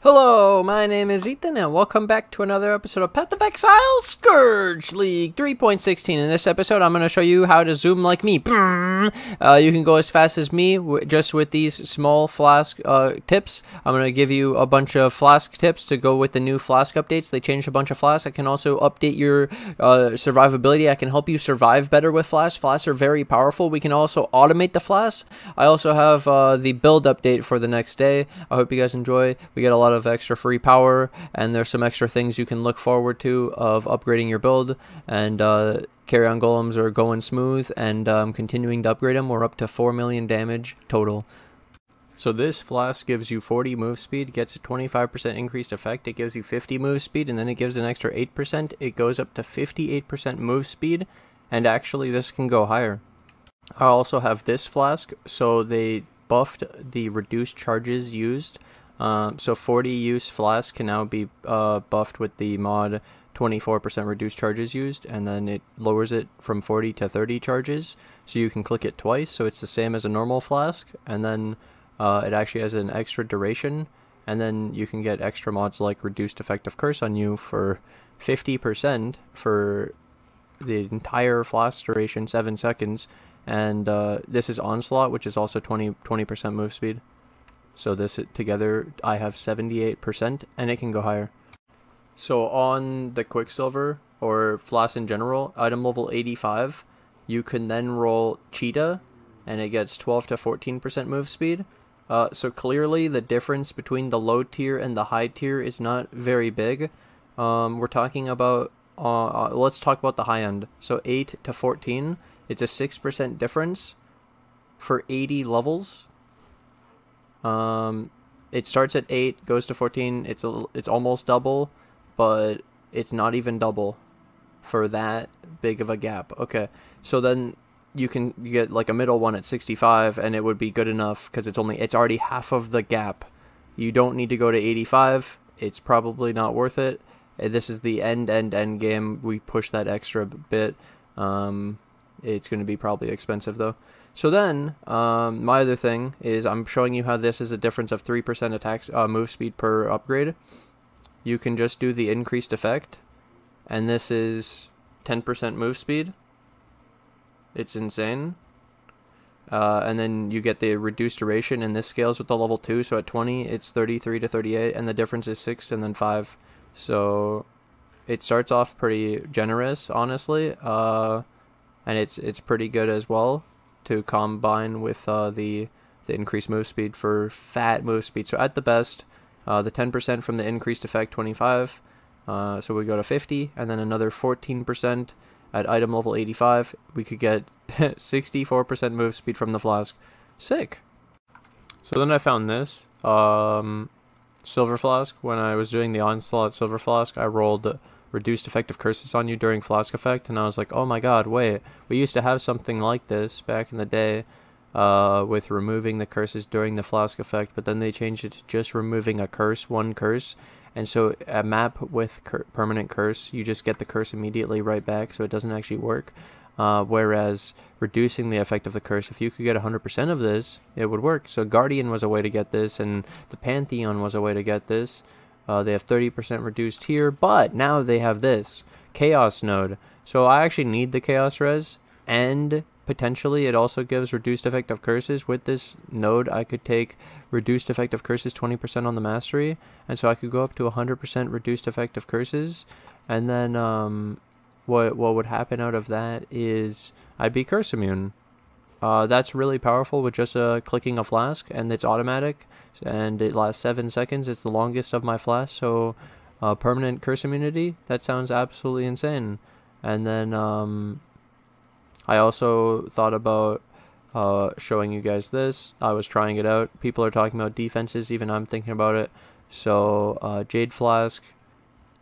Hello, my name is Ethan, and welcome back to another episode of Path of Exile Scourge League 3.16. In this episode, I'm going to show you how to zoom like me. You can go as fast as me just with these small Flask tips. I'm going to give you a bunch of Flask tips to go with the new Flask updates. They changed a bunch of Flask. I can also update your survivability. I can help you survive better with Flask. Flasks are very powerful. We can also automate the Flask. I also have the build update for the next day. I hope you guys enjoy. We get a lot of extra free power, and there's some extra things you can look forward to of upgrading your build, and carry-on golems are going smooth, and continuing to upgrade them. We're up to 4 million damage total. So this Flask gives you 40 move speed, gets a 25% increased effect, it gives you 50 move speed, and then it gives an extra 8%. It goes up to 58% move speed, and actually this can go higher. I also have this Flask, so they buffed the reduced charges used. So 40 use Flask can now be buffed with the mod 24% reduced charges used, and then it lowers it from 40 to 30 charges, so you can click it twice, so it's the same as a normal Flask, and then it actually has an extra duration, and then you can get extra mods like reduced effective curse on you for 50% for the entire Flask duration, 7 seconds, and this is Onslaught, which is also 20% move speed. So this together, I have 78%, and it can go higher. So on the Quicksilver, or Flask in general, item level 85, you can then roll Cheetah, and it gets 12 to 14% move speed. So clearly the difference between the low tier and the high tier is not very big. We're talking about, let's talk about the high end. So 8 to 14, it's a 6% difference for 80 levels. It starts at 8, goes to 14. It's almost double, but it's not even double for that big of a gap. Okay, so then you get like a middle one at 65, and it would be good enough because it's already half of the gap. You don't need to go to 85. It's probably not worth it. This is the end game. We push that extra bit. It's going to be probably expensive though. So then, my other thing is I'm showing you how this is a difference of 3% attacks move speed per upgrade. You can just do the increased effect, and this is 10% move speed. It's insane. And then you get the reduced duration, and this scales with the level 2, so at 20 it's 33 to 38, and the difference is 6 and then 5. So it starts off pretty generous, honestly, and it's pretty good as well to combine with the increased move speed for fat move speed. So at the best, the 10% from the increased effect, 25, so we go to 50, and then another 14% at item level 85. We could get 64% move speed from the Flask. Sick. So then I found this Silver Flask. When I was doing the Onslaught Silver Flask, I rolled reduced effective curses on you during Flask effect, and I was like, oh my god, wait, we used to have something like this back in the day with removing the curses during the Flask effect, but then they changed it to just removing a curse, one curse, and so a map with permanent curse, you just get the curse immediately right back, so it doesn't actually work, whereas reducing the effect of the curse, if you could get 100% of this, it would work. So Guardian was a way to get this, and the Pantheon was a way to get this. They have 30% reduced here, but now they have this Chaos node. So I actually need the Chaos res, and potentially it also gives reduced effective curses. With this node, I could take reduced effective curses 20% on the mastery, and so I could go up to 100% reduced effective curses. And then what would happen out of that is I'd be curse immune. That's really powerful with just clicking a Flask, and it's automatic, and it lasts 7 seconds. It's the longest of my Flasks, so permanent curse immunity, that sounds absolutely insane. And then I also thought about showing you guys this. I was trying it out. People are talking about defenses, even I'm thinking about it. So Jade Flask,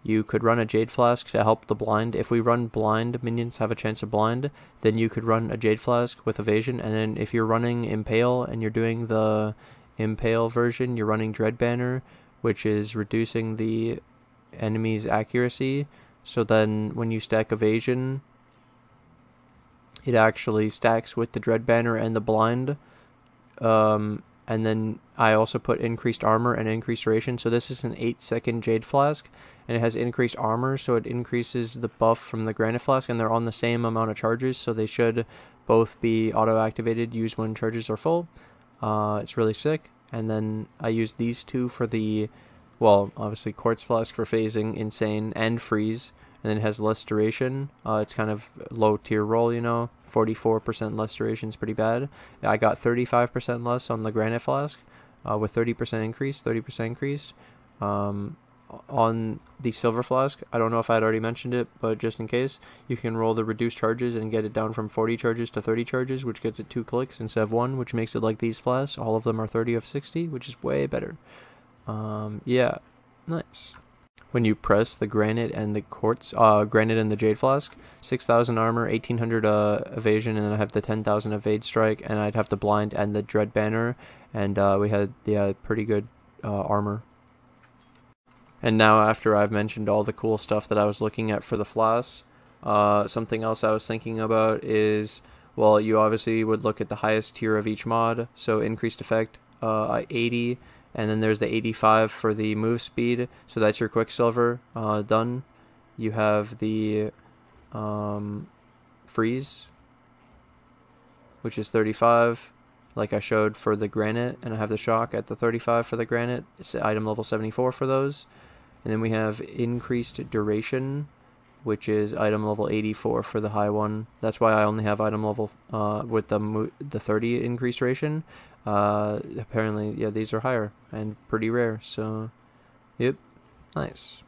you could run a Jade Flask to help the blind. If we run blind, minions have a chance of blind, then you could run a Jade Flask with evasion, and then if you're running Impale and you're doing the Impale version, you're running Dread Banner, which is reducing the enemy's accuracy. So then when you stack evasion, it actually stacks with the Dread Banner and the blind. and then I also put increased armor and increased duration. So this is an 8-second Jade Flask, and it has increased armor, so it increases the buff from the Granite Flask, and they're on the same amount of charges, so they should both be auto-activated, used when charges are full. It's really sick. And then I use these two for the, well, obviously Quartz Flask for phasing, insane, and freeze. And then it has less duration. It's kind of low tier roll, you know. 44% less duration is pretty bad. I got 35% less on the Granite Flask with 30% increase, 30% increased. On the Silver Flask, I don't know if I had already mentioned it, but just in case, you can roll the reduced charges and get it down from 40 charges to 30 charges, which gets it 2 clicks instead of 1, which makes it like these flasks. All of them are 30 of 60, which is way better. Yeah, nice. When you press the Granite and the Quartz, Granite and the Jade Flask, 6,000 armor, 1,800 evasion, and then I have the 10,000 evade strike, and I'd have the blind and the dread banner, and we had, yeah, pretty good armor. And now, after I've mentioned all the cool stuff that I was looking at for the flasks, something else I was thinking about is, well, you obviously would look at the highest tier of each mod, so increased effect, 80, and then there's the 85 for the move speed, so that's your Quicksilver, done. You have the freeze, which is 35, like I showed for the Granite, and I have the shock at the 35 for the Granite. It's item level 74 for those. And then we have increased duration, which is item level 84 for the high one. That's why I only have item level with the 30 increased duration. Apparently, yeah, these are higher and pretty rare. So, yep, nice.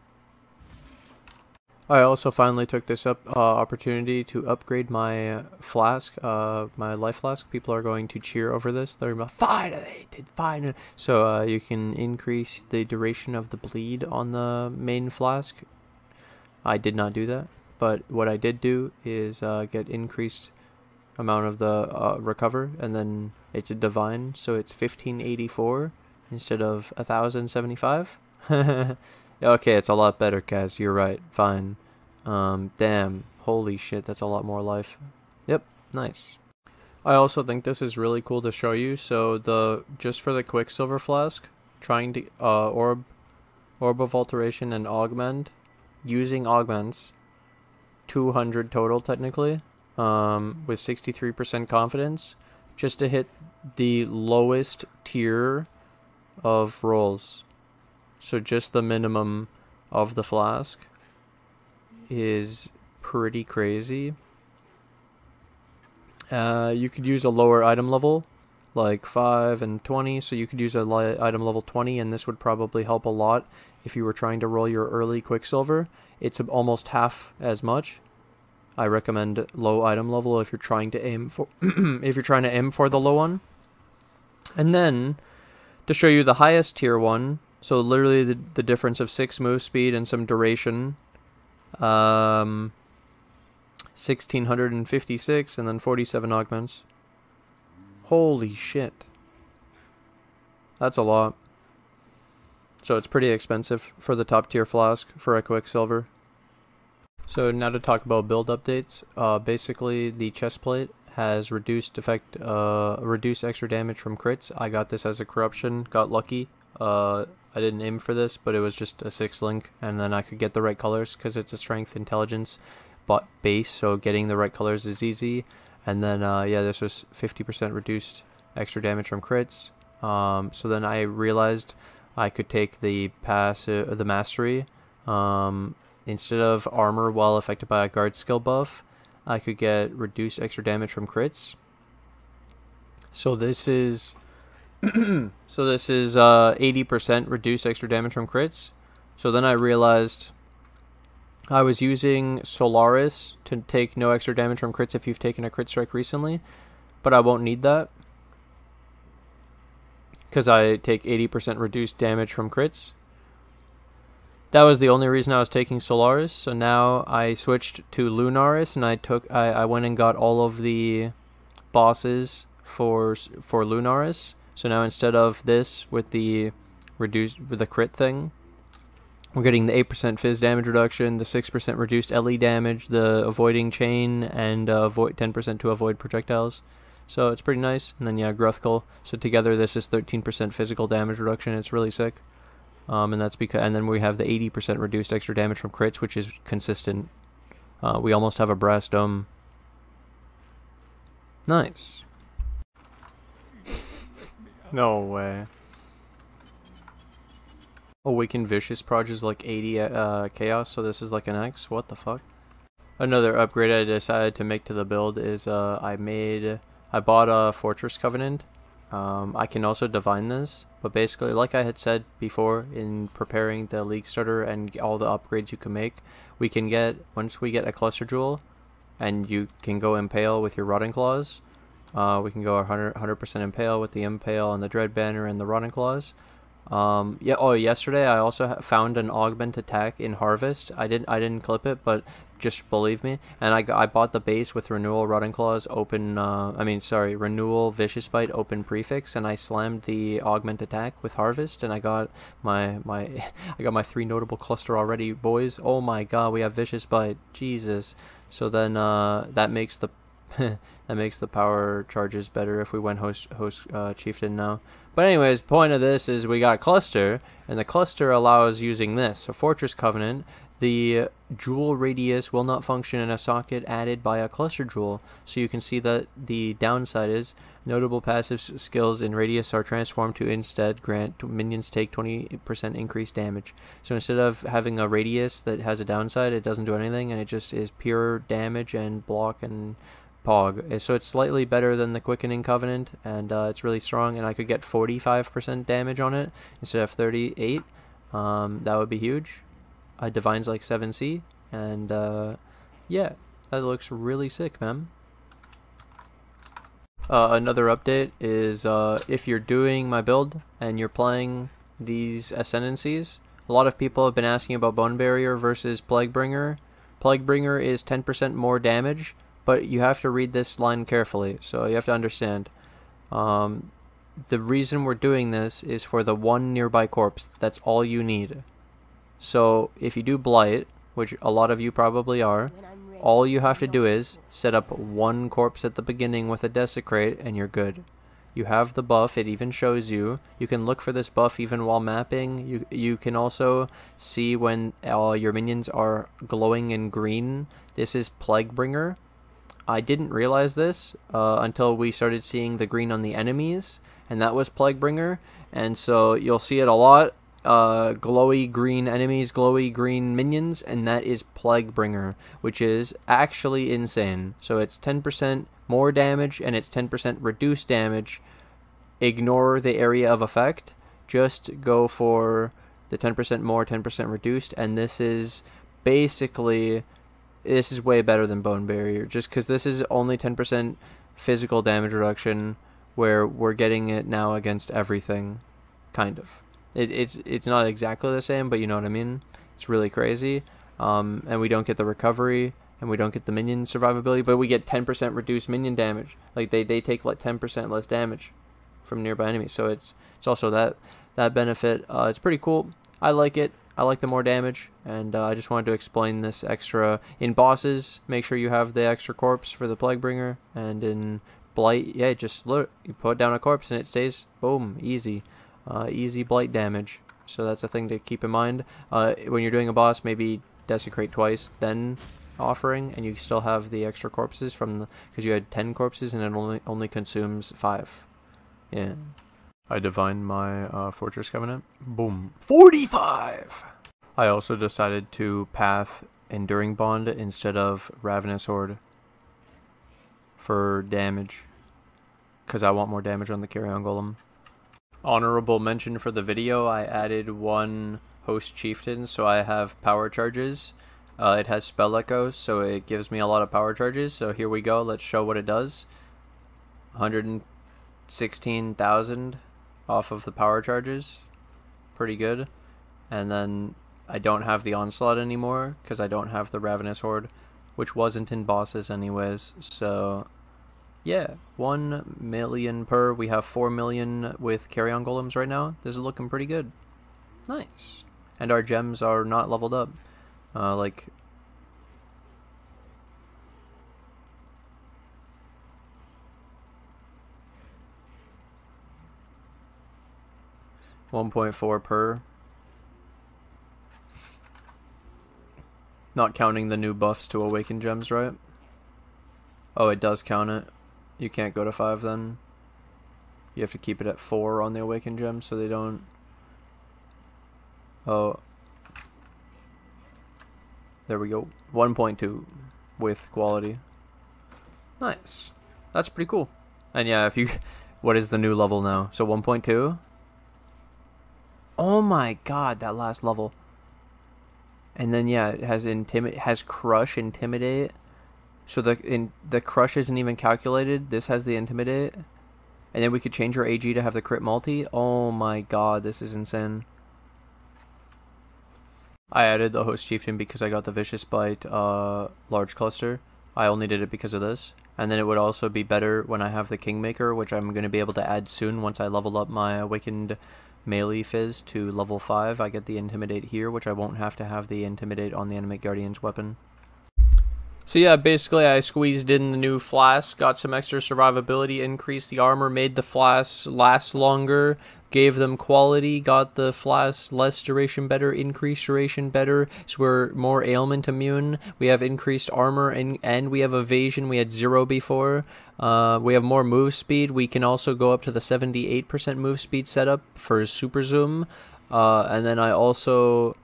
I also finally took this opportunity to upgrade my flask, my life flask. People are going to cheer over this. They're about, finally, did fine. So you can increase the duration of the bleed on the main flask. I did not do that, but what I did do is get increased amount of the recover, and then it's a divine, so it's 1584 instead of 1075. Okay, it's a lot better, Kaz. You're right. Fine. Damn. Holy shit, that's a lot more life. Yep, nice. I also think this is really cool to show you. So just for the Quicksilver Flask, trying to orb of alteration and augment, using augments, 200 total technically, with 63% confidence, just to hit the lowest tier of rolls. So just the minimum of the flask is pretty crazy. You could use a lower item level, like 5 and 20, so you could use a item level 20, and this would probably help a lot if you were trying to roll your early Quicksilver. It's almost half as much. I recommend low item level if you're trying to aim for if you're trying to aim for the low one. And then to show you the highest tier one, so literally the difference of 6 move speed and some duration, 1656 and then 47 augments. Holy shit. That's a lot. So it's pretty expensive for the top tier flask for a Quicksilver. So now to talk about build updates. Basically the chest plate has reduced extra damage from crits. I got this as a corruption, got lucky. I didn't aim for this, but it was just a 6 link, and then I could get the right colors because it's a strength intelligence but base, so getting the right colors is easy. And then yeah, this was 50% reduced extra damage from crits. So then I realized I could take the mastery. Instead of armor while affected by a guard skill buff, I could get reduced extra damage from crits. So this is 80% reduced extra damage from crits. So then I realized I was using Solaris to take no extra damage from crits if you've taken a crit strike recently, but I won't need that because I take 80% reduced damage from crits. That was the only reason I was taking Solaris. So now I switched to Lunaris, and I went and got all of the bosses for Lunaris. So now instead of this with the crit thing, we're getting the 8% phys damage reduction, the 6% reduced LE damage, the avoiding chain, and 10% to avoid projectiles. So it's pretty nice. And then yeah, gruthkul. So together this is 13% physical damage reduction. It's really sick. And that's because, and then we have the 80% reduced extra damage from crits, which is consistent. We almost have a brass dome. Nice. No way. Awakened Vicious Proj is like 80 chaos, so this is like an X. What the fuck? Another upgrade I decided to make to the build is I bought a Fortress Covenant. I can also divine this, but basically, like I had said before in preparing the League Starter and all the upgrades you can make, we can get, once we get a Cluster Jewel, and you can go Impale with your Rotting Claws, we can go 100% Impale with the Impale and the Dread Banner and the Rotting Claws. Yeah. Oh, yesterday I also found an augment attack in Harvest. I didn't clip it, but just believe me. And I bought the base with Renewal Rotting Claws open. Renewal Vicious Bite open prefix, and I slammed the augment attack with Harvest, and I got my I got my 3 notable cluster already, boys. Oh my god, we have Vicious Bite. Jesus. So then that makes the that makes the power charges better if we went host chieftain now. But anyways, point of this is we got cluster, and the cluster allows using this. So Fortress Covenant, the jewel radius will not function in a socket added by a cluster jewel. So you can see that the downside is notable passive skills in radius are transformed to instead grant minions take 20% increased damage. So instead of having a radius that has a downside, it doesn't do anything, and it just is pure damage and block and Pog. So it's slightly better than the Quickening Covenant, and it's really strong, and I could get 45% damage on it instead of 38. That would be huge. Divine's like 7C, and yeah, that looks really sick, man. Another update is if you're doing my build and you're playing these Ascendancies, a lot of people have been asking about Bone Barrier versus Plaguebringer. Plaguebringer is 10% more damage, but you have to read this line carefully, so you have to understand. The reason we're doing this is for the one nearby corpse. That's all you need. So if you do Blight, which a lot of you probably are, all you have to do is set up one corpse at the beginning with a Desecrate, and you're good. You have the buff, it even shows you. You can look for this buff even while mapping. You can also see when your minions are glowing in green. This is Plaguebringer. I didn't realize this until we started seeing the green on the enemies, and that was Plaguebringer. And so you'll see it a lot. Glowy green enemies, glowy green minions, and that is Plaguebringer, which is actually insane. So it's 10% more damage, and it's 10% reduced damage. Ignore the area of effect. Just go for the 10% more, 10% reduced, and this is basically... This is way better than Bone Barrier, just because this is only 10% physical damage reduction, where we're getting it now against everything, kind of. It's not exactly the same, but you know what I mean? It's really crazy, and we don't get the recovery, and we don't get the minion survivability, but we get 10% reduced minion damage. Like, they take like 10% less damage from nearby enemies, so it's also that benefit. It's pretty cool. I like it. I like the more damage, and I just wanted to explain this extra. In bosses, make sure you have the extra corpse for the Plaguebringer, and in Blight, yeah, just look, you put down a corpse and it stays, boom, easy. Easy Blight damage. So that's a thing to keep in mind. When you're doing a boss, maybe Desecrate twice, then Offering, and you still have the extra corpses from the, because you had 10 corpses and it only consumes 5. Yeah. I divined my Fortress Covenant. Boom. 45! I also decided to path Enduring Bond instead of Ravenous Horde for damage, because I want more damage on the Carrion Golem. Honorable mention for the video, I added 1 Host Chieftain, so I have power charges. It has Spell Echoes, so it gives me a lot of power charges. So here we go, let's show what it does. 116,000 off of the power charges. Pretty good. And then I don't have the Onslaught anymore, because I don't have the Ravenous Horde, which wasn't in bosses anyways. So yeah, 1 million per. We have 4 million with Carrion Golems right now. This is looking pretty good. Nice. And our gems are not leveled up. Like... 1.4 per. Not counting the new buffs to awaken gems, right? Oh, it does count it. You can't go to 5 then. You have to keep it at 4 on the awaken gems so they don't... Oh. There we go. 1.2 with quality. Nice. That's pretty cool. And yeah, if you... What is the new level now? So 1.2? Oh my god, that last level. And then yeah, it has crush, intimidate. So the crush isn't even calculated. This has the intimidate. And then we could change our AG to have the crit multi. Oh my god, this is insane. I added the host chieftain because I got the vicious bite large cluster. I only did it because of this. And then it would also be better when I have the kingmaker, which I'm going to be able to add soon once I level up my awakened melee phys to level 5. I get the intimidate here, which I won't have to have the intimidate on the enemy guardian's weapon. So yeah, basically I squeezed in the new Flask, got some extra survivability, increased the armor, made the Flask last longer, gave them quality, got the Flask less duration better, increased duration better, so we're more ailment immune, we have increased armor, and we have evasion, we had 0 before, we have more move speed, we can also go up to the 78% move speed setup for super zoom, and then I also...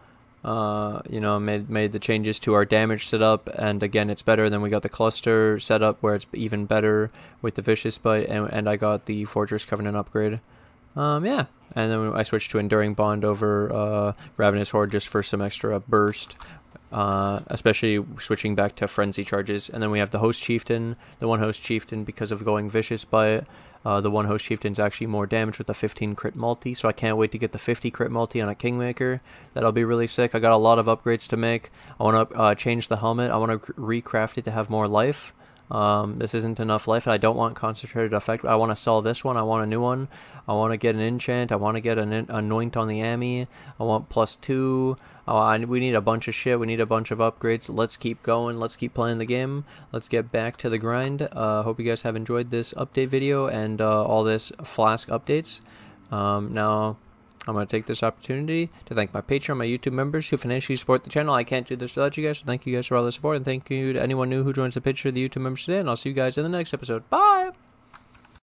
you know, made the changes to our damage setup, and again it's better. Then we got the cluster setup where it's even better with the vicious bite, and I got the Fortress Covenant upgrade. Yeah, and then I switched to Enduring Bond over Ravenous Horde just for some extra burst, especially switching back to Frenzy charges. And then we have the Host Chieftain, the one Host Chieftain because of going vicious bite. The one Host Chieftain's actually more damage with the 15 crit multi, so I can't wait to get the 50 crit multi on a Kingmaker. That'll be really sick. I got a lot of upgrades to make. I want to change the helmet. I want to recraft it to have more life. This isn't enough life, and I don't want concentrated effect. I want to sell this one. I want a new one. I want to get an enchant. I want to get an anoint on the Ami. I want +2. We need a bunch of shit. We need a bunch of upgrades. Let's keep going. Let's keep playing the game. Let's get back to the grind. Hope you guys have enjoyed this update video and all this Flask updates. Now, I'm going to take this opportunity to thank my Patreon, my YouTube members who financially support the channel. I can't do this without you guys, so thank you guys for all the support, and thank you to anyone new who joins the Patreon, the YouTube members today, and I'll see you guys in the next episode. Bye!